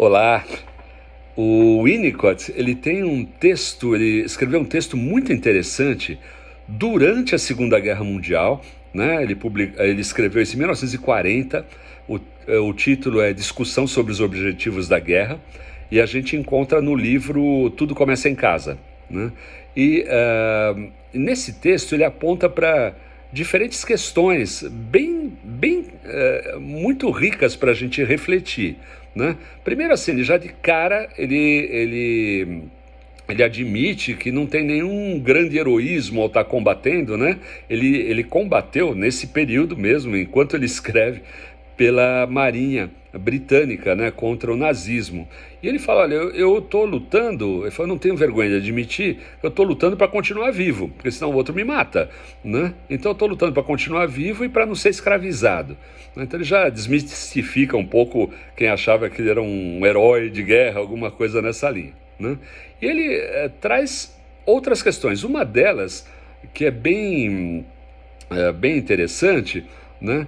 Olá, o Winnicott, ele tem um texto, ele escreveu um texto muito interessante durante a Segunda Guerra Mundial, né? Ele escreveu isso em 1940, o título é Discussão sobre os Objetivos da Guerra, e a gente encontra no livro Tudo Começa em Casa, né? E nesse texto ele aponta para diferentes questões muito ricas para a gente refletir, né? Primeiro, assim, ele já de cara ele admite que não tem nenhum grande heroísmo ao estar combatendo, né? Ele combateu nesse período mesmo, enquanto ele escreve, pela Marinha Britânica, né, contra o nazismo. E ele fala, olha, eu estou lutando, ele fala, não tenho vergonha de admitir, eu estou lutando para continuar vivo, porque senão o outro me mata, né? Então eu estou lutando para continuar vivo e para não ser escravizado. Então ele já desmistifica um pouco quem achava que ele era um herói de guerra, alguma coisa nessa linha, né? E ele traz outras questões. Uma delas, que é bem interessante, né?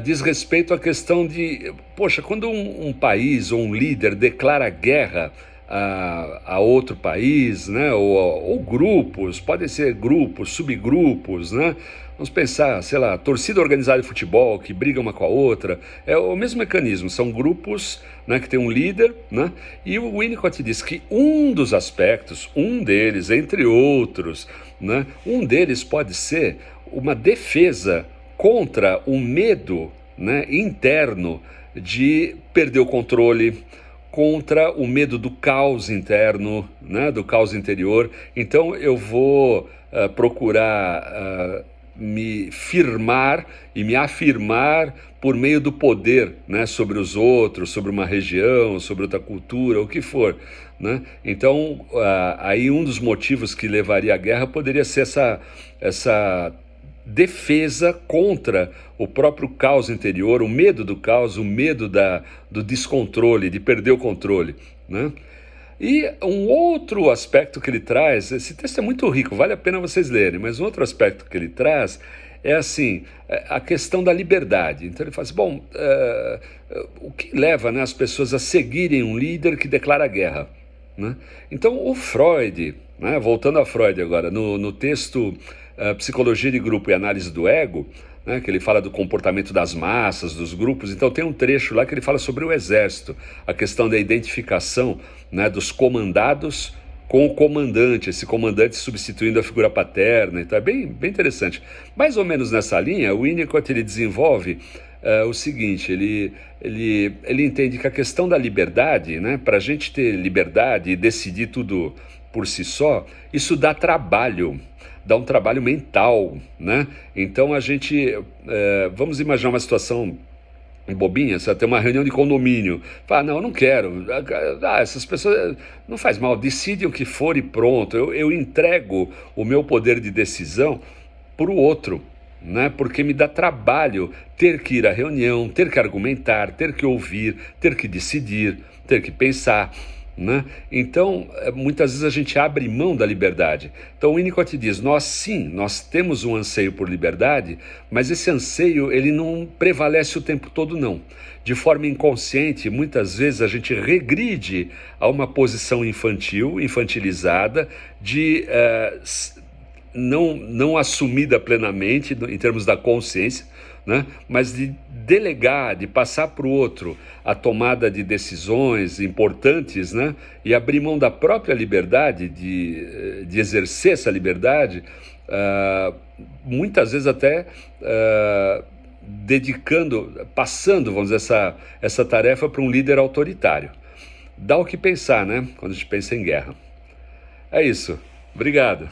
Diz respeito à questão de, poxa, quando um país ou um líder declara guerra a outro país, né? Ou grupos, podem ser grupos, subgrupos, né? Vamos pensar, sei lá, torcida organizada de futebol que briga uma com a outra, é o mesmo mecanismo, são grupos, né, que tem um líder, né? E o Winnicott diz que um dos aspectos, um deles, entre outros, né, um deles pode ser uma defesa contra o medo, né, interno de perder o controle, contra o medo do caos interno, né, do caos interior. Então eu vou procurar me firmar e me afirmar por meio do poder, né, sobre os outros, sobre uma região, sobre outra cultura, o que for, né? Então aí um dos motivos que levaria à guerra poderia ser essa defesa contra o próprio caos interior, o medo do caos, o medo do descontrole, de perder o controle, né? E um outro aspecto que ele traz, esse texto é muito rico, vale a pena vocês lerem, mas um outro aspecto que ele traz é assim, a questão da liberdade. Então ele fala assim, bom, o que leva, né, as pessoas a seguirem um líder que declara guerra, né? Então o Freud, né, voltando a Freud agora, no texto Psicologia de Grupo e Análise do Ego, né, que ele fala do comportamento das massas, dos grupos. Então tem um trecho lá que ele fala sobre o exército, a questão da identificação, né, dos comandados com o comandante, esse comandante substituindo a figura paterna. Então é bem interessante. Mais ou menos nessa linha, o Winnicott ele desenvolve o seguinte, ele entende que a questão da liberdade, né, para a gente ter liberdade e decidir tudo por si só, isso dá trabalho, dá um trabalho mental, né? Então a gente, vamos imaginar uma situação bobinha, você tem uma reunião de condomínio, fala, não, eu não quero, essas pessoas, não faz mal, decidem o que for e pronto, eu entrego o meu poder de decisão para o outro, né? Porque me dá trabalho ter que ir à reunião, ter que argumentar, ter que ouvir, ter que decidir, ter que pensar, né? Então, muitas vezes a gente abre mão da liberdade. Então o Winnicott diz, nós temos um anseio por liberdade, mas esse anseio ele não prevalece o tempo todo não. De forma inconsciente, muitas vezes a gente regride a uma posição infantilizada, de não assumida plenamente em termos da consciência, né? Mas de delegar, de passar para o outro a tomada de decisões importantes, né? E abrir mão da própria liberdade, de exercer essa liberdade, muitas vezes até passando, vamos dizer, essa tarefa para um líder autoritário. Dá o que pensar, né? Quando a gente pensa em guerra. É isso. Obrigado.